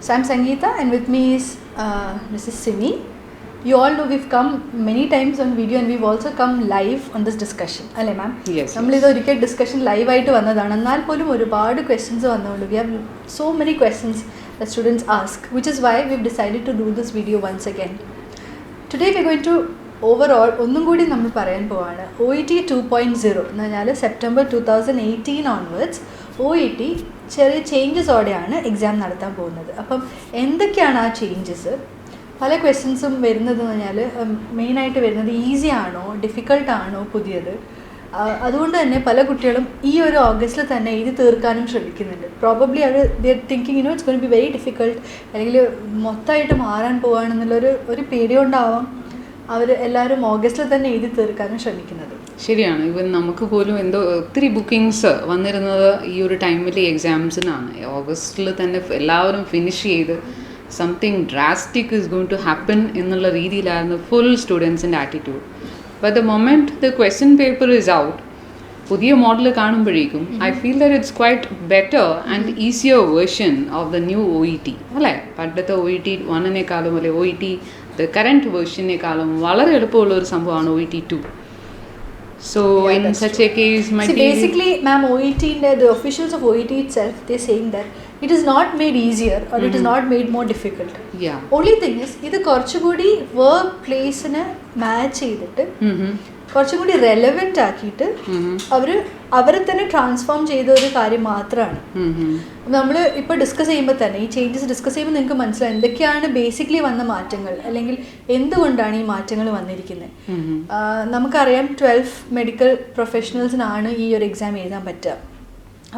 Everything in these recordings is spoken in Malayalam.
So I'm Sangeeta, and with me is Mrs. Simi. You all know we've come many times on video and we've also come live on this discussion. Alle ma'am? Yes. We have discussion live ആയിട്ട് വന്നതാണ്. എന്നാൽ പോലും ഒരുപാട് questions വന്നുകൊണ്ട് we have so many questions that students ask, which is why we've decided to do this video once again. Today we're going to overall ഒന്നും കൂടി നമ്മൾ പറയാൻ പോവാണ് OET 2.0 എന്ന് പറഞ്ഞാൽ September 2018 onwards OET ചെറിയ ചേഞ്ചസോടെയാണ് എക്സാം നടത്താൻ പോകുന്നത്. അപ്പം എന്തൊക്കെയാണ് ആ ചേഞ്ചസ്? പല ക്വസ്റ്റ്യൻസും വരുന്നതെന്ന് പറഞ്ഞാൽ മെയിനായിട്ട് വരുന്നത് ഈസി ആണോ ഡിഫിക്കൾട്ടാണോ പുതിയത്. അതുകൊണ്ട് തന്നെ പല കുട്ടികളും ഈ ഒരു ഓഗസ്റ്റിൽ തന്നെ എഴുതി തീർക്കാനും ശ്രമിക്കുന്നുണ്ട്. പ്രോബബ്ലി അവർ they are thinking it's going to be very difficult, അല്ലെങ്കിൽ മൊത്തമായിട്ട് മാറാൻ പോവാണെന്നുള്ളൊരു പേടി കൊണ്ടാവാം അവർ എല്ലാവരും ഓഗസ്റ്റിൽ തന്നെ എഴുതി തീർക്കാനും ശ്രമിക്കുന്നത്. ശരിയാണ്. ഇവൻ നമുക്ക് പോലും എന്തോ ഒത്തിരി ബുക്കിങ്സ് വന്നിരുന്നത് ഈ ഒരു ടൈമിൽ എക്സാംസിനാണ്. ഓഗസ്റ്റിൽ തന്നെ എല്ലാവരും ഫിനിഷ് ചെയ്ത് something drastic is going to happen എന്നുള്ള രീതിയിലായിരുന്നു ഫുൾ സ്റ്റുഡൻസിൻ്റെ attitude. But the moment the question paper is out, പുതിയ മോഡൽ കാണുമ്പോഴേക്കും I feel that it's quite better and easier version of the new OET അല്ലേ. പണ്ടത്തെ OET 1-നേക്കാളും അല്ലെ OET ദ കറൻറ്റ് വേർഷനേക്കാളും വളരെ എളുപ്പമുള്ള ഒരു സംഭവമാണ് OET 2. So in such a case, basically, ma'am, OET, the officials of OET itself, they're saying that it is not made easier or it is not made more difficult. Yeah. Only thing is, ഇത് കുറച്ചുകൂടി വർക്ക് പ്ലേസിന് മാച്ച് ചെയ്തിട്ട് കുറച്ചുകൂടി റെലവെന്റ് ആക്കിയിട്ട് അവരെ തന്നെ ട്രാൻസ്ഫോം ചെയ്ത ഒരു കാര്യം മാത്രമാണ്. നമ്മൾ ഇപ്പോൾ ഡിസ്കസ് ചെയ്യുമ്പോൾ തന്നെ ഈ ചേഞ്ചസ് ഡിസ്കസ് ചെയ്യുമ്പോൾ നിങ്ങൾക്ക് മനസ്സിലാവും എന്തൊക്കെയാണ് ബേസിക്കലി വന്ന മാറ്റങ്ങൾ, അല്ലെങ്കിൽ എന്തുകൊണ്ടാണ് ഈ മാറ്റങ്ങൾ വന്നിരിക്കുന്നത്. നമുക്കറിയാം 12 മെഡിക്കൽ പ്രൊഫഷണൽസിനാണ് ഈ ഒരു എക്സാം എഴുതാൻ പറ്റുക.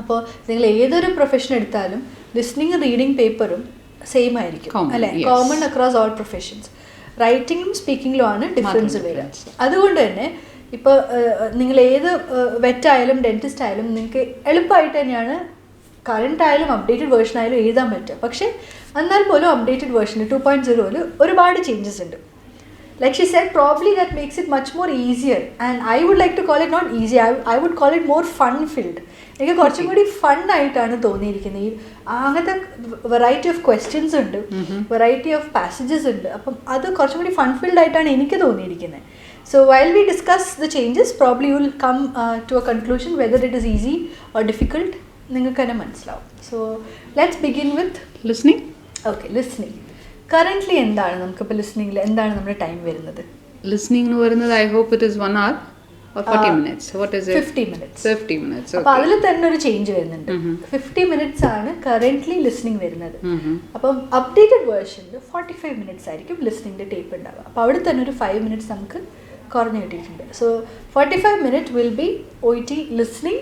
അപ്പോൾ നിങ്ങൾ ഏതൊരു പ്രൊഫഷൻ എടുത്താലും ലിസ്ണിംഗ് റീഡിംഗ് പേപ്പറും സെയിം ആയിരിക്കും അല്ലേ, കോമൺ അക്രോസ് ഓൾ പ്രൊഫഷൻസ്. റൈറ്റിംഗും സ്പീക്കിങ്ങിലുമാണ് ഡിഫറൻസ് വരിക. അതുകൊണ്ട് തന്നെ ഇപ്പോൾ നിങ്ങൾ ഏത് വെറ്റായാലും ഡെൻറ്റിസ്റ്റ് ആയാലും നിങ്ങൾക്ക് എളുപ്പമായിട്ട് തന്നെയാണ് കറണ്ട് ആയാലും അപ്ഡേറ്റഡ് വേർഷൻ ആയാലും എഴുതാൻ പറ്റുക. പക്ഷേ എന്നാൽ പോലും അപ്ഡേറ്റഡ് വേർഷന് 2.0 ഒരുപാട് ചേഞ്ചസ് ഉണ്ട്. Like she said, probably that makes it much more easier, and I would like to call it not easy, I would call it more fun filled. എനിക്ക് കുറച്ചും കൂടി ഫൺ ആയിട്ടാണ് തോന്നിയിരിക്കുന്നത്. അങ്ങനത്തെ വെറൈറ്റി ഓഫ് ക്വസ്റ്റ്യൻസ് ഉണ്ട്, വെറൈറ്റി ഓഫ് പാസേജസ് ഉണ്ട്. അപ്പം അത് കുറച്ചും കൂടി ഫൺ ഫിൽഡ് ആയിട്ടാണ് എനിക്ക് തോന്നിയിരിക്കുന്നത്. So while we discuss the changes, probably you will come to a conclusion whether it is easy or difficult. നിങ്ങൾക്ക് തന്നെ മനസ്സിലാവും. So let's begin with listening. Okay, listening. Currently എന്താണ് നമുക്കിപ്പോൾ ലിസ്ണിംഗിൽ എന്താണ് നമ്മുടെ ടൈം വരുന്നത്? ലിസ്ണിംഗ് എന്ന് പറയുന്നത് I hope it is 1 hour or 40 minutes. What is it? 50 minutes. 50 minutes. അപ്പോൾ അതിൽ തന്നെ ഒരു ചേഞ്ച് വരുന്നുണ്ട്. 50 minutes ആണ് കറൻ്റ്ലി ലിസ്ണിംഗ് വരുന്നത്. അപ്പം അപ്ഡേറ്റഡ് വേർഷനിൽ 45 minutes ആയിരിക്കും ലിസ്ണിംഗിൻ്റെ ടേപ്പ് ഉണ്ടാവുക. അപ്പോൾ അവിടെ തന്നെ ഒരു 5 minutes നമുക്ക് കുറഞ്ഞു കിട്ടിയിട്ടുണ്ട്. So 45 minutes will be OET listening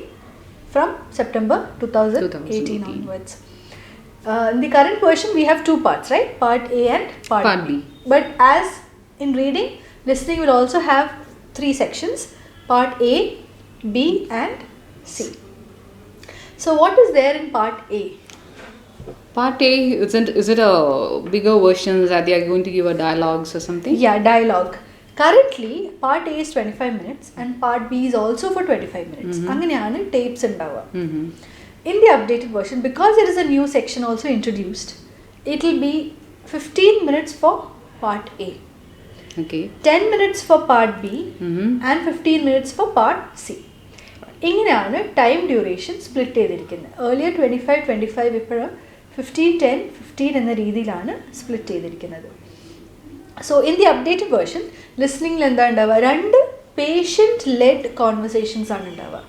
from September 2018 onwards. In the current version we have 2 parts, right? Part A and part B. But as in reading, listening will also have 3 sections: part A, B and C. So what is there in part A? Part A, is it a bigger version that they are going to give a dialogues or something? Yeah, dialogue. Currently part A is 25 minutes and part B is also for 25 minutes. അങ്ങനെയാണ് ടേപ്സ് ഉണ്ടാവുക. In the updated version, because there is a new section also introduced, it will be 15 minutes for part A, okay, 10 minutes for part B, and 15 minutes for part C. ഇങ്ങനെയാണ് ടൈം ഡ്യൂറേഷൻ സ്പ്ലിറ്റ് ചെയ്തിരിക്കുന്നത്. ഏർലിയർ 25 ഇപ്പോൾ 15 എന്ന രീതിയിലാണ് സ്പ്ലിറ്റ് ചെയ്തിരിക്കുന്നത്. So in the updated version ലിസ്ണിംഗിൽ എന്താ ഉണ്ടാവുക? 2 പേഷ്യൻറ്റ് ലെഡ് കോൺവെർസേഷൻസ് ആണ് ഉണ്ടാവുക.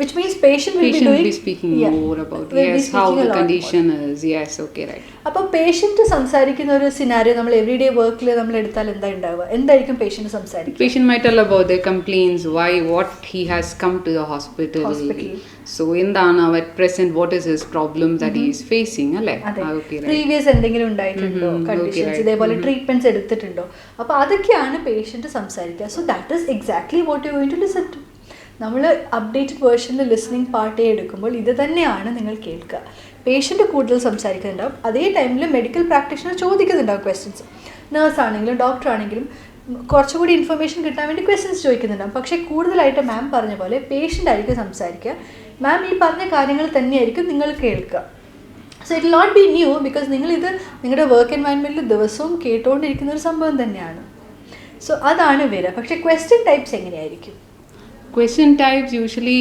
Which means patient will be speaking more about how the condition is. Yes, okay, right. അപ്പോൾ പേഷ്യൻറ്റ് സംസാരിക്കുന്ന ഒരു സിനാരിയോ നമ്മൾ എവറിഡേ വർക്കിൽ നമ്മൾ എടുത്താൽ എന്താ ഉണ്ടാവുക? എന്തായിരിക്കും പേഷ്യൻറ്റ് സംസാരിക്കുക? Patient might tell about their complaints, what he has come to the hospital. So എന്താണ് at present, what is his problem that he is facing, അല്ലേ? Okay, right. Previous എന്തെങ്കിലും ഉണ്ടായിട്ടുണ്ടോ കണ്ടീഷൻസ്, ഇതേപോലെ ട്രീറ്റ്മെന്റ്സ് എടുത്തിട്ടുണ്ടോ? അപ്പോൾ അതൊക്കെയാണ് പേഷ്യൻറ്റ് സംസാരിക്കുക. So that is exactly what you going to listen to. നമ്മൾ അപ്ഡേറ്റഡ് വേർഷനിൽ ലിസ്ണിംഗ് പാർട്ട് എടുക്കുമ്പോൾ ഇത് തന്നെയാണ് നിങ്ങൾ കേൾക്കുക. പേഷ്യൻറ്റ് കൂടുതൽ സംസാരിക്കുന്നുണ്ടാവും, അതേ ടൈമിൽ മെഡിക്കൽ പ്രാക്ടീഷണർ ചോദിക്കുന്നുണ്ടാവും ക്വസ്റ്റ്യൻസ്. നേഴ്സ് ആണെങ്കിലും ഡോക്ടർ ആണെങ്കിലും കുറച്ചുകൂടി ഇൻഫർമേഷൻ കിട്ടാൻ വേണ്ടി ക്വസ്റ്റ്യൻസ് ചോദിക്കുന്നുണ്ടാവും. പക്ഷേ കൂടുതലായിട്ട് മാം പറഞ്ഞ പോലെ പേഷ്യൻ്റ് ആയിരിക്കും സംസാരിക്കുക. മാം ഈ പറഞ്ഞ കാര്യങ്ങൾ തന്നെയായിരിക്കും നിങ്ങൾ കേൾക്കുക. So it will not be new because നിങ്ങളിത് നിങ്ങളുടെ വർക്ക് എൻവയൺമെൻറ്റിൽ ദിവസവും കേട്ടുകൊണ്ടിരിക്കുന്ന ഒരു സംഭവം തന്നെയാണ്. സോ അതാണ് വരിക. പക്ഷേ ക്വസ്റ്റ്യൻ ടൈപ്സ് എങ്ങനെയായിരിക്കും? ക്വസ്റ്റ്യൻ ടൈപ്സ് യൂഷ്വലി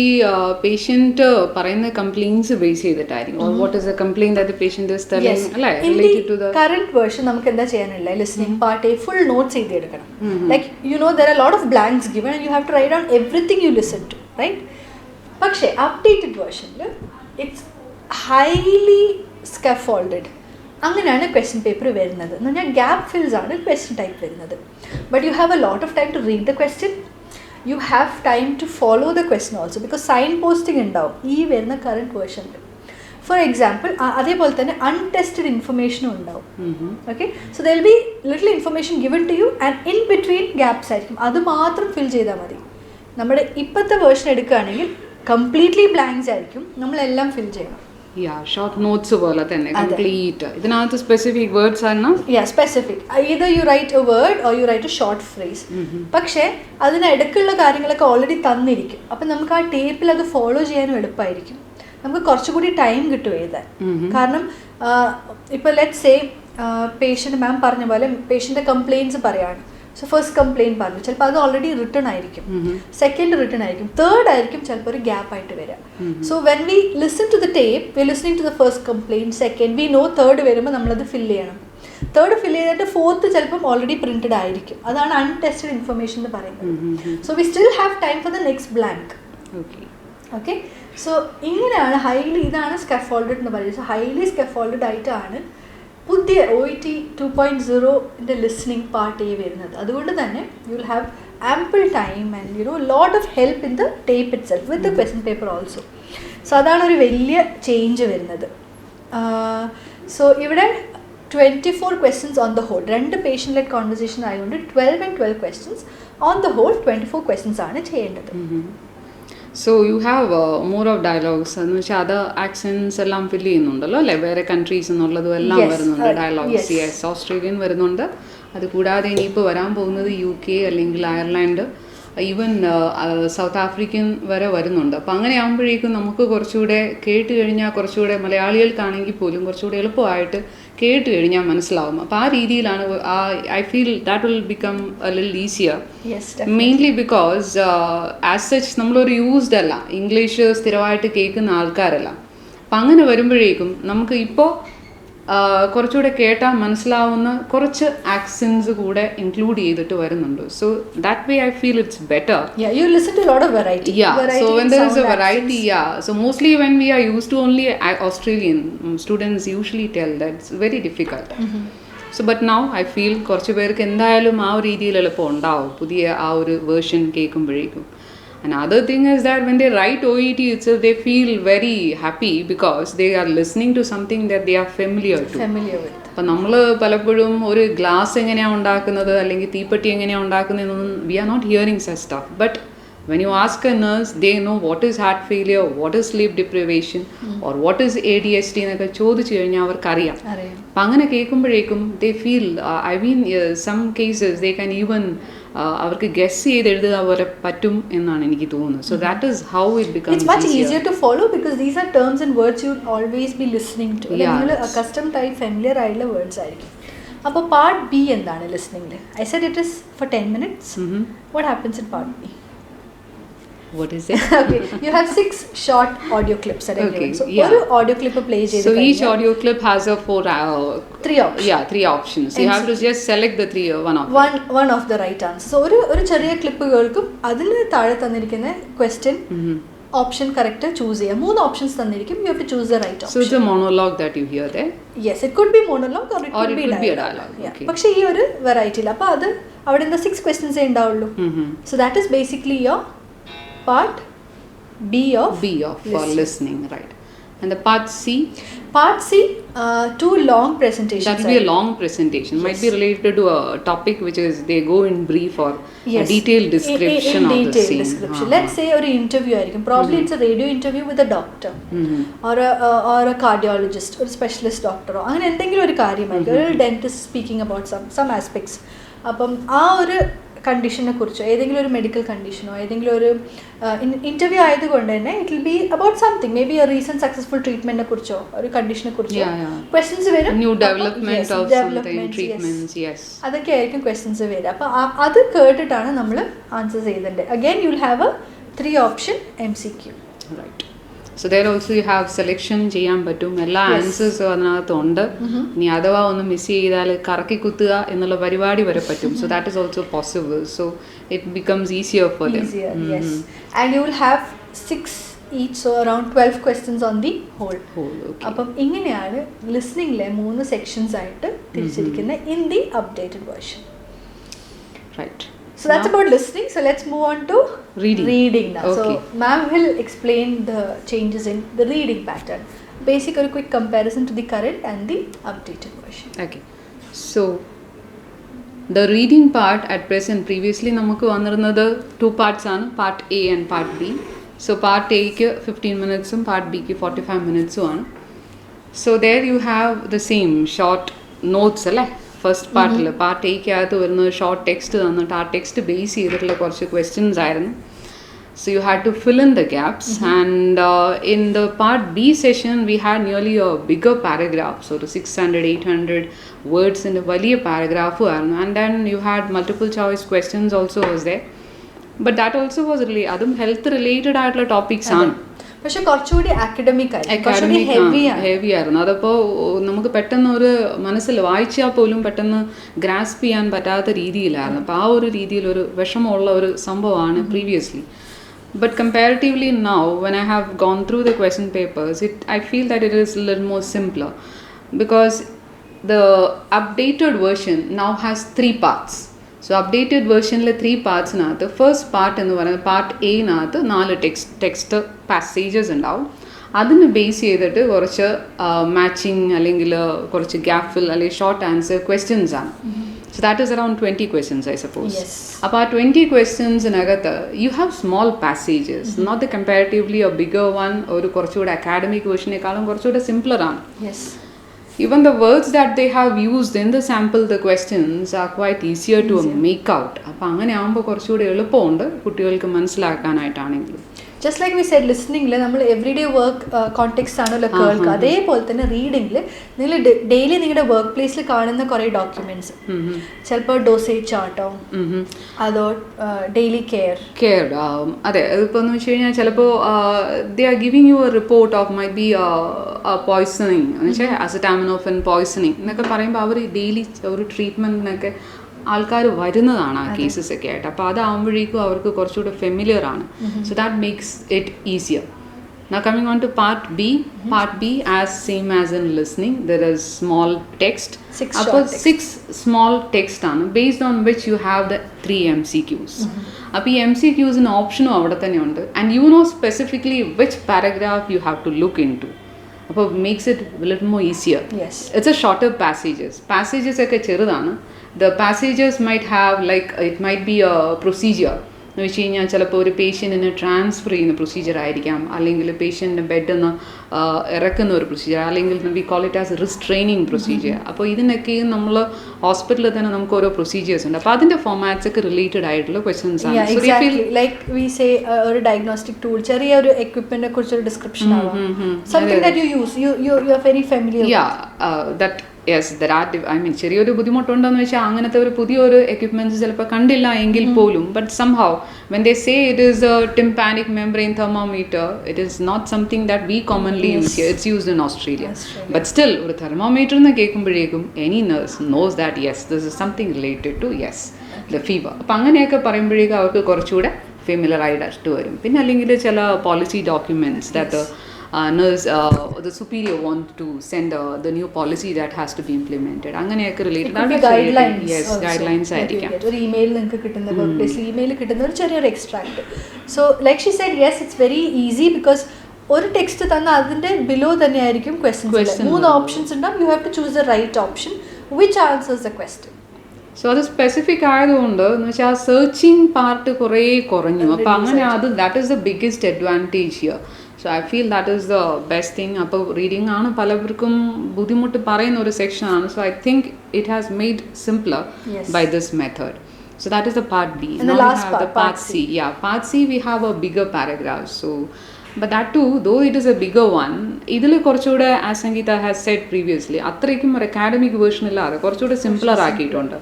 പേഷ്യൻറ്റ് പറയുന്ന കംപ്ലയിൻസ് ബേസ് ചെയ്തിട്ടായിരിക്കും. Or what is a complaint that the patient is telling, അല്ലേ, related to the current version. നമുക്ക് എന്താ ചെയ്യാനുള്ള ലിസണിംഗ് പാർട്ട് ഫുൾ നോട്ട്സ് ചെയ്തെടുക്കണം. Like you know there are lot of blanks given and you have to write down everything you listen to, right? പക്ഷേ അപ്ഡേറ്റഡ് വേർഷനിൽ ഇറ്റ്സ് ഹൈലി സ്കഫോൾഡഡ്. അങ്ങനെയാണ് ക്വസ്റ്റ്യൻ പേപ്പർ വരുന്നത്. എന്ന് പറഞ്ഞാൽ ഗ്യാപ്പ് ഫിൽസ് ആണ് ക്വസ്റ്റ്യൻ ടൈപ്പ് വരുന്നത്. But you have a lot of time to read the question. You have time to follow the question also because sign posting ഉണ്ടാവും ഈ വരുന്ന കറണ്ട് വേർഷനിൽ. ഫോർ എക്സാമ്പിൾ അതേപോലെ തന്നെ അൺടെസ്റ്റഡ് ഇൻഫർമേഷനും ഉണ്ടാവും. Okay, so there will be little information given to you and in between gaps ആയിരിക്കും. അത് മാത്രം ഫിൽ ചെയ്താൽ മതി. നമ്മുടെ ഇപ്പോഴത്തെ വേർഷൻ എടുക്കുകയാണെങ്കിൽ കംപ്ലീറ്റ്ലി ബ്ലാങ്ക്സ് ആയിരിക്കും, നമ്മളെല്ലാം ഫിൽ ചെയ്യണം. ഷോർട്ട് നോട്ട്സ് പോലെ തന്നെ കംപ്ലീറ്റ്. ഇതിനകത്ത് സ്പെസിഫിക് വേർഡ്സ് ആണ്. Specific either you write a word or you write a short phrase. പക്ഷേ അതിനിടയ്ക്കുള്ള കാര്യങ്ങളൊക്കെ ഓൾറെഡി തന്നിരിക്കും. അപ്പം നമുക്ക് ആ ടേപ്പിൽ അത് ഫോളോ ചെയ്യാനും എളുപ്പമായിരിക്കും. നമുക്ക് കുറച്ചുകൂടി ടൈം കിട്ടും എഴുതാൻ. കാരണം ഇപ്പോൾ ലെറ്റ്സ് സേ പേഷ്യൻ്റ് മാം പറഞ്ഞ പോലെ പേഷ്യൻ്റെ കംപ്ലയിൻറ്റ്സ് പറയാണ്. സോ ഫസ്റ്റ് കംപ്ലയിൻറ്റ് പറഞ്ഞു, ചിലപ്പോൾ അത് ഓൾറെഡി റിട്ടേൺ ആയിരിക്കും, സെക്കൻഡ് റിട്ടേൺ ആയിരിക്കും, തേർഡ് ആയിരിക്കും ചിലപ്പോൾ ഒരു ഗ്യാപ്പ് ആയിട്ട് വരാം. So when we listen to the tape we listening to the first complaint, second we know third വരുമ്പോൾ നമ്മളത് ഫില്ല് ചെയ്യണം. തേർഡ് ഫില്ല് ചെയ്തിട്ട് ഫോർത്ത് ചിലപ്പം ഓൾറെഡി പ്രിൻറ്റഡ് ആയിരിക്കും. അതാണ് അൺടെസ്റ്റഡ് ഇൻഫർമേഷൻ എന്ന് പറയുന്നത്. So we still have time for the next blank. Okay, so ഇങ്ങനെയാണ് ഹൈലി, ഇതാണ് സ്കഫോൾഡഡ് എന്ന് പറയുന്നത്. സോ ഹൈലി സ്കഫോൾഡഡ് ആയിട്ടാണ് പുതിയ OET 2.0 ലിസണിങ് പാർട്ട് വരുന്നത്. അതുകൊണ്ട് തന്നെ you will have ample time and you know lot of help in the tape itself with the question paper also. So അതാണ് ഒരു വലിയ ചേഞ്ച് വരുന്നത്. സോ ഇവിടെ 24 questions on the whole. 2 patient led conversation ആയതുകൊണ്ട് 12 and 12 questions on the whole 24 questions ആണ് ചെയ്യേണ്ടത്. So you have more of dialogues എന്ന് വെച്ചാൽ അതർ ആക്സെൻറ്റ്സ് എല്ലാം ഫില്ല് ചെയ്യുന്നുണ്ടല്ലോ അല്ലേ, വേറെ കൺട്രീസ് എന്നുള്ളതും എല്ലാം വരുന്നുണ്ട് ഡയലോഗ്സ്. യെസ്, ഓസ്ട്രേലിയൻ വരുന്നുണ്ട്. അത് കൂടാതെ ഇനിയിപ്പോൾ വരാൻ പോകുന്നത് UK അല്ലെങ്കിൽ അയർലാൻഡ്, ഈവൻ സൗത്ത് ആഫ്രിക്കൻ വരെ വരുന്നുണ്ട്. അപ്പോൾ അങ്ങനെ ആകുമ്പോഴേക്കും നമുക്ക് കുറച്ചുകൂടെ കേട്ട് കഴിഞ്ഞാൽ, കുറച്ചുകൂടെ മലയാളികൾക്കാണെങ്കിൽ പോലും കുറച്ചുകൂടെ എളുപ്പമായിട്ട് കേട്ട് കഴിഞ്ഞാൽ മനസ്സിലാവും. അപ്പോൾ ആ രീതിയിലാണ് I feel that will become a little easier. Mainly because as such നമ്മളൊരു യൂസ്ഡ് അല്ല, ഇംഗ്ലീഷ് സ്ഥിരമായിട്ട് കേൾക്കുന്ന ആൾക്കാരല്ല. അപ്പം അങ്ങനെ വരുമ്പോഴേക്കും നമുക്ക് ഇപ്പോൾ കുറച്ചുകൂടെ കേട്ടാൽ മനസ്സിലാവുന്ന കുറച്ച് ആക്സെൻറ്റ്സ് കൂടെ ഇൻക്ലൂഡ് ചെയ്തിട്ട് വരുന്നുണ്ട്. So that way I feel it's better. You listen to a lot of variety. So when there is a variety, so mostly when we are used to only Australian, students usually tell that it's very difficult. So but now I feel കുറച്ച് പേർക്ക് എന്തായാലും ആ ഒരു രീതിയിൽ എളുപ്പം ഉണ്ടാവും പുതിയ ആ ഒരു version കേൾക്കുമ്പോഴേക്കും. Another thing is that when they write OET itself, they feel very happy because they are listening to something that they are familiar with. അപ്പം നമ്മൾ പലപ്പോഴും ഒരു ഗ്ലാസ് എങ്ങനെയാണ് ഉണ്ടാക്കുന്നത് അല്ലെങ്കിൽ തീപ്പെട്ടി എങ്ങനെയാണ് ഉണ്ടാക്കുന്നതെന്നൊന്നും we are not hearing such stuff. But when you ask a nurse, they know what is heart failure, what is sleep deprivation, or what is ADHD എന്നൊക്കെ ചോദിച്ചു കഴിഞ്ഞാൽ അവർക്കറിയാം. അപ്പം അങ്ങനെ കേൾക്കുമ്പോഴേക്കും they feel, I mean some cases they can even അവർക്ക് ഗസ് ചെയ്ത് എഴുതുക പോലെ പറ്റും എന്നാണ് എനിക്ക് തോന്നുന്നത്. So that is how it becomes it's much easier to follow because these are terms and words you always be listening to. നിങ്ങൾ അക്കസ്റ്റംഡ് ആയി ഫെമിലിയർ ആയിട്ടുള്ള വേർഡ്സ് ആയിരിക്കും. അപ്പോൾ പാർട്ട് ബി എന്താണ് ലിസണിങ്ങിൽ? I said it is for 10 minutes. What happens in part B? What is it? Okay, you have 6 short audio clips at a given. So one audio clip play ചെയ്തു. So each audio clip has a 3 options. Yeah, 3 options. You have to just select the 3 one of the right answer. So ഒരു ചെറിയ ക്ലിപ്പുകൾക്കും അതിന് താഴെ തന്നിരിക്കുന്ന ക്വസ്റ്റ്യൻ ഓപ്ഷൻ കറക്റ്റ് ചൂസ് ചെയ്യാം. 3 ഓപ്ഷൻസ് തന്നിരിക്കും. You have to choose the right option. So it's a monologue that you hear there? Yes, it could be monologue or it could be dialogue. Okay. പക്ഷേ ഈ ഒരു വെറൈറ്റി ഇല്ല. അപ്പോൾ അത് അവിടെ നിന്ന് 6 ക്വസ്റ്റ്യൻസേ ഉണ്ടാവുള്ളൂ. So that is basically your part B of for listening, right? And the part C? Part C, 2 long presentations. That will be a long presentation. Yes. Might be related to a topic which is they go in brief or a detailed description of the scene. Description. Let's say an interview ആയിരിക്കും. Probably it's a radio interview with a doctor or a cardiologist or a specialist doctor. അങ്ങനെ എന്തെങ്കിലും ഒരു കാര്യമായിരിക്കും. ഒരു dentist speaking about some aspects. അപ്പം ആ ഒരു കണ്ടീഷനെ കുറിച്ചോ ഏതെങ്കിലും ഒരു മെഡിക്കൽ കണ്ടീഷനോ ഏതെങ്കിലും ഒരു ഇൻ്റർവ്യൂ ആയതുകൊണ്ട് തന്നെ it will be about something may be a recent successful ട്രീറ്റ്മെന്റിനെ കുറിച്ചോ ഒരു കണ്ടീഷനെ കുറിച്ചോ ക്വസ്റ്റ്യൻസ് വരും. അതൊക്കെ ആയിരിക്കും ക്വസ്റ്റ്യൻസ് വരിക. അപ്പോൾ അത് കേട്ടിട്ടാണ് നമ്മൾ ആൻസർ ചെയ്തിട്ടുണ്ട്. Again you will have a 3 option MCQ. Right. So there also you have selection ചെയ്യാൻ പറ്റും. എല്ലാ ആൻസേഴ്സും അതിനകത്തുണ്ട്. ഇനി അഥവാ ഒന്ന് മിസ് ചെയ്താൽ കറക്കി കുത്തുക എന്നുള്ള പരിപാടി വരെ പറ്റും. So that is also possible. So it becomes easier for them. And you will have 6 each, so around 12 questions on the whole. അപ്പം ഇങ്ങനെയാണ് ലിസ്ണിംഗിലെ 3 സെക്ഷൻസ് ആയിട്ട് തിരിച്ചിരിക്കുന്നത് in the updated version. Right. So that's about listening. So let's move on to reading now. Okay. So ma'am will explain the changes in the reading pattern. Basically, a quick comparison to the current and the updated version. Okay. So the reading part at present, previously നമുക്ക് വന്നിരുന്നത് 2 parts ആണ്, part A and part B. So part A ക്ക് 15 minutes ഉം part B ക്ക് 45 minutes ഉം ആണ്. So there you have the same short notes അല്ലേ. ഫസ്റ്റ് പാർട്ടിൽ പാർട്ട് എയ്ക്കകത്ത് വരുന്നത് ഷോർട്ട് ടെക്സ്റ്റ് തന്നിട്ട് ആ ടെക്സ്റ്റ് ബേസ് ചെയ്തിട്ടുള്ള കുറച്ച് ക്വസ്റ്റ്യൻസ് ആയിരുന്നു. So you had to fill in the gaps. And in the part B session we had nearly a bigger paragraphs, ഒരു 600-800 വേർഡ്സിൻ്റെ വലിയ പാരഗ്രാഫും ആയിരുന്നു. And then you had multiple choice questions also was there. But that also was അതും ഹെൽത്ത് റിലേറ്റഡ് ആയിട്ടുള്ള ടോപ്പിക്സ് ആണ്. പക്ഷെ കുറച്ചുകൂടി അക്കാഡമിക് ഹെവി ആയിരുന്നു. അതപ്പോൾ നമുക്ക് പെട്ടെന്ന് ഒരു മനസ്സിൽ വായിച്ചാൽ പോലും പെട്ടെന്ന് ഗ്രാസ്പ് ചെയ്യാൻ പറ്റാത്ത രീതിയിലായിരുന്നു. അപ്പോൾ ആ ഒരു രീതിയിൽ ഒരു വിഷമമുള്ള ഒരു സംഭവമാണ് previously. But comparatively now, when I have gone through the question papers, I feel that it is a little more simpler, because the updated version now has 3 parts. So updated versionൽ 3 പാർട്സിനകത്ത് ഫസ്റ്റ് പാർട്ട് എന്ന് പറയുന്നത് പാർട്ട് എയിനകത്ത് 4 ടെക്സ്റ്റ് പാസേജസ് ഉണ്ടാവും. അതിന് ബേസ് ചെയ്തിട്ട് കുറച്ച് മാച്ചിങ് അല്ലെങ്കിൽ കുറച്ച് ഗ്യാപ്പ് ഫിൽ അല്ലെങ്കിൽ ഷോർട്ട് ആൻസർ ക്വസ്റ്റ്യൻസ് ആണ്. So that is around 20 questions, I suppose. Yes. അപ്പോൾ ആ 20 questions-നകത്ത് you have small passages, not the comparatively a bigger one. ഒരു കുറച്ചുകൂടെ അക്കാഡമിക് വേർഷനേക്കാളും കുറച്ചുകൂടെ സിംപ്ലർ ആണ്. Yes. Even the words that they have used in the sample, the questions are quite easier to make out. അപ്പോൾ അങ്ങനെ ആകുമ്പോൾ കുറച്ചുകൂടി എളുപ്പമുണ്ട് കുട്ടികൾക്ക് മനസ്സിലാക്കാനായിട്ടാണെങ്കിലും. ജസ്റ്റ് ലൈക്ക് വി സെഡ് ലിസ്ണിംഗിൽ നമ്മൾ എവറിഡേ വർക്ക് കോണ്ടെക്സ്റ്റ് ആണല്ലോ കേൾക്കുക, അതേപോലെ തന്നെ റീഡിങ്ങിൽ നിങ്ങൾ ഡെയിലി നിങ്ങളുടെ വർക്ക് പ്ലേസിൽ കാണുന്ന കുറേ ഡോക്യുമെന്റ്സ്, ചിലപ്പോൾ ഡോസേജ് ചാർട്ടോ അതോ ഡെയിലി കെയർ അതെ. അതിപ്പോൾ എന്ന് വെച്ച് കഴിഞ്ഞാൽ ചിലപ്പോൾ they are giving U A report of my B poisoning എന്ന് വെച്ചാൽ അസറ്റാമിനോഫെൻ പോയ്സണിങ് എന്നൊക്കെ പറയുമ്പോൾ അവർ ഡെയിലി ഒരു ട്രീറ്റ്മെൻറ്റിനൊക്കെ ആൾക്കാർ വരുന്നതാണ് ആ കേസസ് ഒക്കെ ആയിട്ട്. അപ്പോൾ അതാകുമ്പോഴേക്കും അവർക്ക് കുറച്ചുകൂടെ ഫെമിലിയർ ആണ്. So that makes it easier. Now coming on to part B. Part B as same as in listening. There is small text. 6 small text ആണ് based on which you have the 3 MCQs. അപ്പോൾ ഈ MCQs-ന് ഓപ്ഷനും അവിടെ തന്നെ ഉണ്ട്. And you know specifically which paragraph you have to look into. അപ്പോൾ makes it a little more easier. Yes. It's a shorter passages ഒക്കെ ചെറുതാണ്. The passages might have like it might be a procedure എന്ന് വെച്ച് കഴിഞ്ഞാൽ ചിലപ്പോൾ ഒരു പേഷ്യൻറ്റിനെ ട്രാൻസ്ഫർ ചെയ്യുന്ന പ്രൊസീജിയർ ആയിരിക്കാം, അല്ലെങ്കിൽ പേഷ്യൻറ്റിൻ്റെ ബെഡിൽ നിന്ന് ഇറക്കുന്ന ഒരു പ്രൊസീജിയർ, അല്ലെങ്കിൽ we call it as restraining procedure. അപ്പോൾ ഇതിനൊക്കെയും നമ്മൾ ഹോസ്പിറ്റലിൽ തന്നെ നമുക്ക് ഓരോ പ്രൊസീജിയേഴ്സ് ഉണ്ട്. അപ്പോൾ അതിൻ്റെ ഫോമാറ്റ്സ് ഒക്കെ റിലേറ്റഡ് ആയിട്ടുള്ള ക്വസ്റ്റ്യൻസ് ആണ്. ലൈക്ക് വി സേ ഒരു ഡയഗ്നോസ്റ്റിക് ടൂൾ, ചെറിയ ഒരു എക്വിപ്മെന്റിനെ കുറിച്ചൊരു ഡിസ്ക്രിപ്ഷൻ ആവാം, something that you use, you are very familiar. That yes there are I mean ചെറിയൊരു ബുദ്ധിമുട്ടുണ്ടോയെന്ന് വെച്ചാൽ അങ്ങനത്തെ ഒരു പുതിയൊരു എക്യുപ്മെൻറ്റ്സ് ചിലപ്പോൾ കണ്ടില്ല എങ്കിൽ പോലും, but somehow when they say it is a tympanic membrane thermometer, it is not something that we commonly use here, it's used in Australia. But still ഒരു തെർമോമീറ്റർ എന്ന് കേൾക്കുമ്പോഴേക്കും any nurse knows that yes this is something related to yes the fever. അപ്പം അങ്ങനെയൊക്കെ പറയുമ്പോഴേക്കും അവർക്ക് കുറച്ചുകൂടെ ഫെമിലർ ആയിട്ട് വരും. പിന്നെ അല്ലെങ്കിൽ ചില policy documents that nurse the superior want to send the new policy that has to be implemented, അങ്ങനെയൊക്കെ റിലേറ്റഡ് ഗൈഡ്ലൈൻസ് ആയിരിക്കാം. ഒരു ഇമെയിൽ നിങ്ങൾക്ക് കിട്ടുന്ന വർക്ക് പ്ലേസിൽ ഇമെയിൽ കിട്ടുന്ന ഒരു ചെറിയൊരു extract. So like she said yes it's very easy because ഒരു ടെക്സ്റ്റ് തന്നാൽ അതിൻ്റെ ബിലോ തന്നെ ആയിരിക്കും ക്വസ്റ്റ്യൻസ്. 3 ഓപ്ഷൻസ് ഉണ്ടാവും. You have to choose the right option which answers the question. So അത് സ്പെസിഫിക് ആയതുകൊണ്ട് എന്ന് വെച്ചാൽ ആ സെർച്ചിങ് പാർട്ട് കുറേ കുറഞ്ഞു. അപ്പോൾ അങ്ങനെ that is the biggest advantage here. So I feel that is the best thing. അപ്പോൾ റീഡിംഗ് ആണ് പലർക്കും ബുദ്ധിമുട്ട് പറയുന്ന ഒരു സെക്ഷനാണ്. So I think it has made simpler by this method. So that is the part B. And the Now last we have part, the part C. Yeah, part C we have a bigger paragraph. So, but that too, though it is a bigger one, ഇതിൽ കുറച്ചുകൂടെ as Sangeeta has said previously, അത്രയ്ക്കും ഒരു അക്കാഡമിക് വേർഷൻ ഇല്ലാതെ കുറച്ചുകൂടെ സിംപ്ലർ ആക്കിയിട്ടുണ്ട്.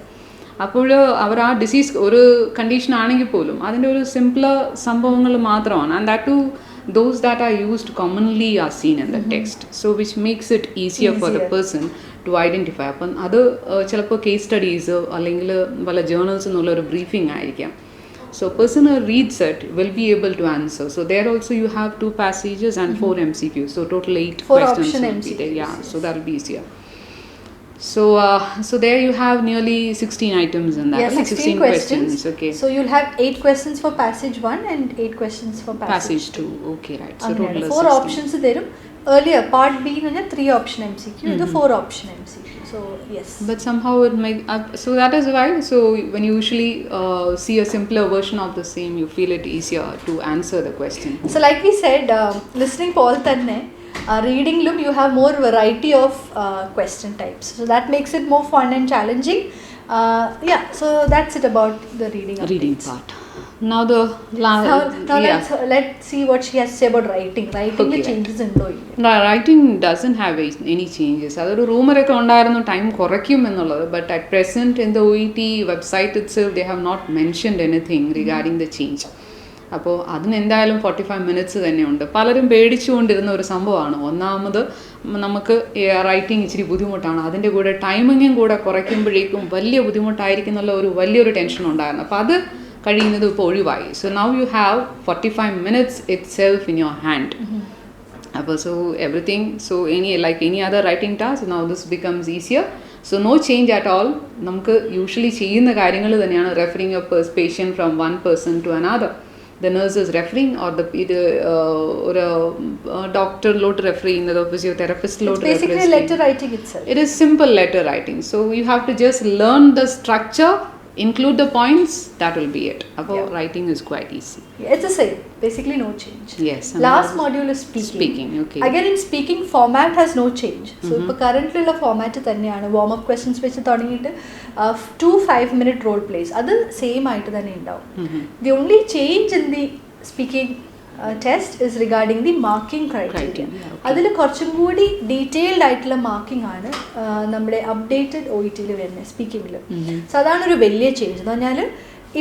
അപ്പോൾ അവർ ആ ഡിസീസ് ഒരു കണ്ടീഷൻ ആണെങ്കിൽ പോലും അതിൻ്റെ ഒരു സിംപ്ലർ സംഭവങ്ങൾ മാത്രമാണ്. And that to those that are used commonly are seen in the text. So which makes it easier for the person to identify. അപ്പം അത് ചിലപ്പോൾ കേസ് സ്റ്റഡീസ് അല്ലെങ്കിൽ പല ജേർണൽസ് എന്നുള്ള ഒരു ബ്രീഫിംഗ് ആയിരിക്കാം. So person who reads it will be able to answer. So there also you have 2 passages and 4 MCQs. So total 8 questions will be there. Yeah, so that will be easier. So there you have nearly 16 items in that. Yeah, 16 questions. Okay. So you'll have 8 questions for passage 1 and 8 questions for passage 2. Okay, right. So total 4 16. options there. Earlier part B is 3 option MCQ, the 4 option MCQ. So yes. But somehow it might. So that is why. So when you usually see a simpler version of the same, you feel it easier to answer the question. So like we said, listening Paul tanne. Reading look, you have more variety of question types, so that makes it more fun and challenging. Yeah, so that's it about the reading part. Now the let's see what she has to say about writing. Writing the changes undo. No, writing doesn't have any changes. അതൊരു റൂമറൊക്കെ ഉണ്ടായിരുന്നു ടൈം കുറയ്ക്കും എന്നുള്ളത്. But at present in the OET website itself they have not mentioned anything regarding the change. അപ്പോൾ അതിന് എന്തായാലും 45 മിനിറ്റ്സ് തന്നെയുണ്ട്. പലരും പേടിച്ചുകൊണ്ടിരുന്ന ഒരു സംഭവമാണ്. ഒന്നാമത് നമുക്ക് റൈറ്റിംഗ് ഇച്ചിരി ബുദ്ധിമുട്ടാണ്, അതിൻ്റെ കൂടെ ടൈമിങ്ങും കൂടെ കുറയ്ക്കുമ്പോഴേക്കും വലിയ ബുദ്ധിമുട്ടായിരിക്കും എന്നുള്ള ഒരു വലിയൊരു ടെൻഷൻ ഉണ്ടായിരുന്നു. അപ്പോൾ അത് കഴിയുന്നത് ഇപ്പോൾ ഒഴിവായി. So now you have 45 minutes itself in your hand. അപ്പോൾ so everything, so any other writing task, now this becomes easier. So no change at all. നമുക്ക് യൂഷ്വലി ചെയ്യുന്ന കാര്യങ്ങൾ തന്നെയാണ്. Referring A patient from one person to another. The nurse is referring or or a doctor load referring, the physiotherapist load referring. It's basically letter writing itself. It is simple letter writing. So you have to just learn the structure, include the points, that will be it. Writing is quite easy. Yeah, it's the same. Basically no change. Yes. Last module is speaking. Okay. Again in speaking, format has no change. So currently the format thanneyaanu warm up questions vechu thodangite 2 5-minute role plays. Adu same aayittu thanne undavum. The only change in the speaking test is regarding the marking criteria. അതിൽ കുറച്ചും കൂടി ഡീറ്റെയിൽഡ് ആയിട്ടുള്ള മാർക്കിംഗ് ആണ് നമ്മുടെ അപ്ഡേറ്റഡ് OET-ൽ വരുന്നത് സ്പീക്കിങ്ങിൽ. സോ അതാണ് ഒരു വലിയ ചേഞ്ച് എന്ന് പറഞ്ഞാൽ.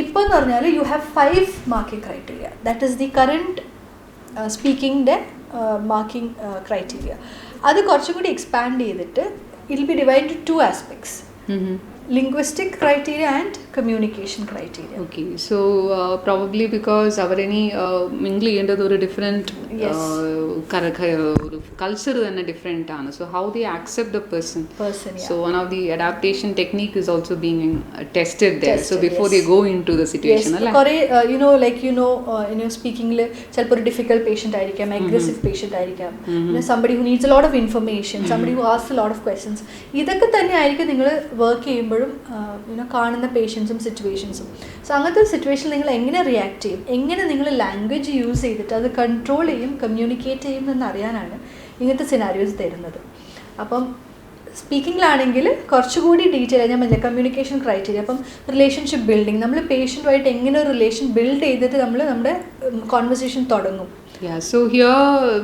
ഇപ്പോൾ എന്ന് പറഞ്ഞാൽ you have 5 marking criteria. That is the current സ്പീക്കിങ്ങിൻ്റെ മാർക്കിംഗ് ക്രൈറ്റീരിയ. അത് കുറച്ചും കൂടി എക്സ്പാൻഡ് ചെയ്തിട്ട് it will be divide to 2 aspects. linguistic criteria and communication criteria. Okay, so probably because our any mingle into a different culture than a different tone. So how they accept the person. Yeah. So one of the adaptation technique is also being tested there. So before they go into the situation. Yes. In your speaking, chalpor difficult patient aayirikam, aggressive patient aayirikam. Somebody who needs a lot of information, somebody who asks a lot of questions. ഇതൊക്കെ തന്നെ ആയിരിക്കും നിങ്ങൾ വർക്ക് ചെയ്യുമ്പോഴും കാണുന്ന പേഷ്യൻസും സിറ്റുവേഷൻസും. സോ അങ്ങനത്തെ ഒരു സിറ്റുവേഷൻ നിങ്ങൾ എങ്ങനെ റിയാക്ട് ചെയ്യും, എങ്ങനെ നിങ്ങൾ ലാംഗ്വേജ് യൂസ് ചെയ്തിട്ട് അത് കൺട്രോൾ ചെയ്യും, കമ്മ്യൂണിക്കേറ്റ് ചെയ്യും എന്നറിയാനാണ് ഇങ്ങനത്തെ സിനാരിയോസ് തരുന്നത്. അപ്പം സ്പീക്കിങ്ങിലാണെങ്കിൽ കുറച്ചുകൂടി ഡീറ്റെയിൽ ഞാൻ പറഞ്ഞില്ല കമ്മ്യൂണിക്കേഷൻ ക്രൈറ്റീരിയ. അപ്പം റിലേഷൻഷിപ്പ് ബിൽഡിങ്, നമ്മൾ പേഷ്യൻറ്റുമായിട്ട് എങ്ങനെ ഒരു റിലേഷൻ ബിൽഡ് ചെയ്തിട്ട് നമ്മൾ നമ്മുടെ കോൺവെർസേഷൻ തുടങ്ങും. Yeah, so here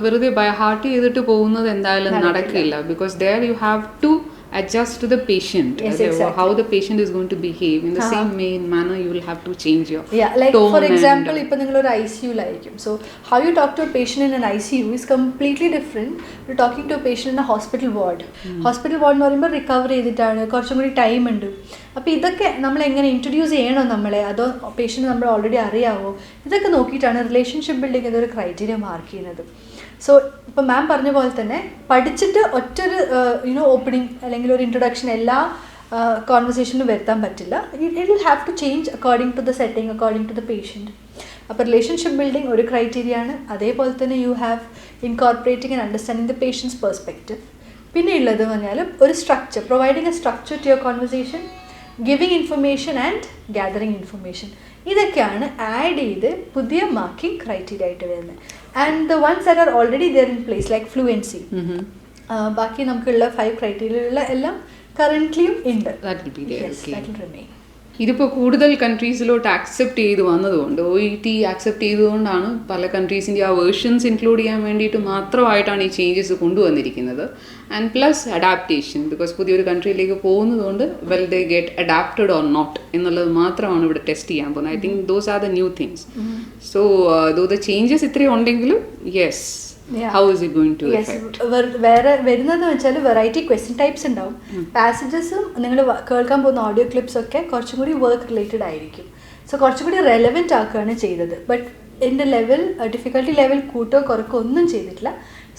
വെറുതെ ബൈ ഹാർട്ട് ചെയ്തിട്ട് പോകുന്നത് എന്തായാലും നടക്കില്ല. Because there you have to adjust to the patient. Yes, exactly. How the patient is going to behave in the same manner you will have to change your like tone. For example, ipo ningal or ICU laikum, so how you talk to a patient in an ICU is completely different to talking to a patient in a hospital ward. Hospital ward nu parayumbo recover ചെയ്തിട്ടാണ്, കുറച്ചും കൂടി ടൈം ഉണ്ട്. അപ്പോൾ ഇതൊക്കെ നമ്മൾ എങ്ങനെ ഇൻട്രൊഡ്യൂസ് ചെയ്യണോ നമ്മളെ, അതോ പേഷ്യൻറ്റ് നമ്മൾ ഓൾറെഡി അറിയാവോ, ഇതൊക്കെ നോക്കിയിട്ടാണ് റിലേഷൻഷിപ്പ് ബിൽഡിംഗ് എന്നൊരു ക്രൈറ്റീരിയ മാർക്ക് ചെയ്യുന്നത്. സോ ഇപ്പോൾ മാം പറഞ്ഞ പോലെ തന്നെ പഠിച്ചിട്ട് ഒറ്റൊരു ഓപ്പണിംഗ് അല്ലെങ്കിൽ ഒരു ഇൻട്രൊഡക്ഷൻ എല്ലാ കോൺവെർസേഷനും വരുത്താൻ പറ്റില്ല. It will have to change according to the setting, according to the patient. അപ്പോൾ റിലേഷൻഷിപ്പ് ബിൽഡിംഗ് ഒരു ക്രൈറ്റീരിയ ആണ്. അതേപോലെ തന്നെ you have incorporating and understanding the patient's perspective. പിന്നെ ഉള്ളത് പറഞ്ഞാൽ ഒരു structure, providing a structure to your conversation, giving information and gathering information. ഇതൊക്കെയാണ് ആഡ് ചെയ്ത് പുതിയ മാർക്കിംഗ് ക്രൈറ്റീരിയ ആയിട്ട് വരുന്നത്. And the ones that are already there in place like fluency, ബാക്കി നമുക്കുള്ള 5 ക്രൈറ്റീരിയയിലുള്ള എല്ലാം കറന്റ്ലിയും ഉണ്ട്. That will be there. Yes, okay. that will remain. ഇതിപ്പോൾ കൂടുതൽ കൺട്രീസിലോട്ട് ആക്സെപ്റ്റ് ചെയ്ത് വന്നതുകൊണ്ട് OET ആക്സെപ്റ്റ് ചെയ്തുകൊണ്ടാണ് പല കൺട്രീസിൻ്റെ ആ വേർഷൻസ് ഇൻക്ലൂഡ് ചെയ്യാൻ വേണ്ടിയിട്ട് മാത്രമായിട്ടാണ് ഈ ചേഞ്ചസ് കൊണ്ടുവന്നിരിക്കുന്നത്. ആൻഡ് പ്ലസ് അഡാപ്റ്റേഷൻ, ബിക്കോസ് പുതിയൊരു കൺട്രിയിലേക്ക് പോകുന്നതുകൊണ്ട് well they get adapted or not എന്നുള്ളത് മാത്രമാണ് ഇവിടെ ടെസ്റ്റ് ചെയ്യാൻ പോകുന്നത്. I think those are the new things. So though the changes ഇത്രയും ഉണ്ടെങ്കിലും yes, how is it going to affect? വേറെ വരുന്നതെന്ന് വെച്ചാൽ വെറൈറ്റി ക്വസ്റ്റ്യൻ ടൈപ്സ് ഉണ്ടാവും. പാസേജസും നിങ്ങൾ കേൾക്കാൻ പോകുന്ന ഓഡിയോ ക്ലിപ്സ് ഒക്കെ കുറച്ചും കൂടി വർക്ക് റിലേറ്റഡ് ആയിരിക്കും. സോ കുറച്ചും കൂടി റെലവെൻറ്റ് ആക്കുകയാണ് ചെയ്തത്. ബട്ട് എൻ്റെ ലെവൽ ഡിഫിക്കൽട്ടി ലെവൽ കൂട്ടോ കുറക്കോ ഒന്നും ചെയ്തിട്ടില്ല.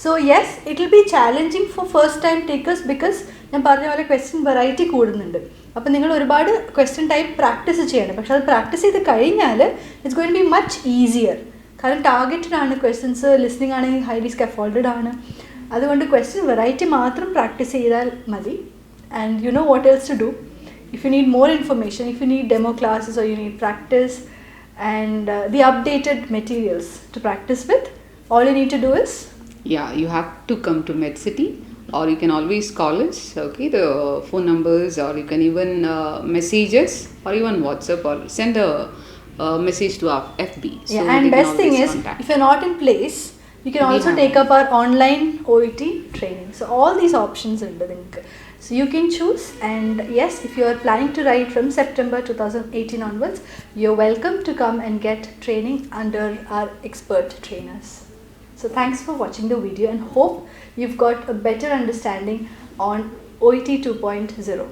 So yes, it will B challenging for first time takers because ഞാൻ പറഞ്ഞ പോലെ ക്വസ്റ്റ്യൻ വെറൈറ്റി കൂടുന്നുണ്ട്. അപ്പോൾ നിങ്ങൾ ഒരുപാട് ക്വസ്റ്റ്യൻ ടൈപ്പ് പ്രാക്ടീസ് ചെയ്യണം. പക്ഷെ അത് പ്രാക്ടീസ് ചെയ്ത് കഴിഞ്ഞാൽ it's going to be much easier. കാരണം ടാർഗറ്റഡ് ആണ് ക്വസ്റ്റ്യൻസ്, ലിസ്ണിംഗ് ആണെങ്കിൽ ഹൈലി സ്കഫോൾഡഡ് ആണ്. അതുകൊണ്ട് ക്വസ്റ്റ്യൻ വെറൈറ്റി മാത്രം പ്രാക്ടീസ് ചെയ്താൽ മതി. And you know what else to do. If you need more information, if you need demo classes or you need practice and the updated materials to practice with, all you need to do is, yeah, you have to come to Medcity, or you can always call us, okay, the phone numbers, or you can even message us, or even WhatsApp, or send a message to our FB. So yeah, and best thing is contact. If you're not in place, you can also take up our online OET training. So all these options are there. So you can choose. And yes, if you are planning to write from September 2018 onwards, you're welcome to come and get training under our expert trainers. So thanks for watching the video and hope you've got a better understanding on OET 2.0.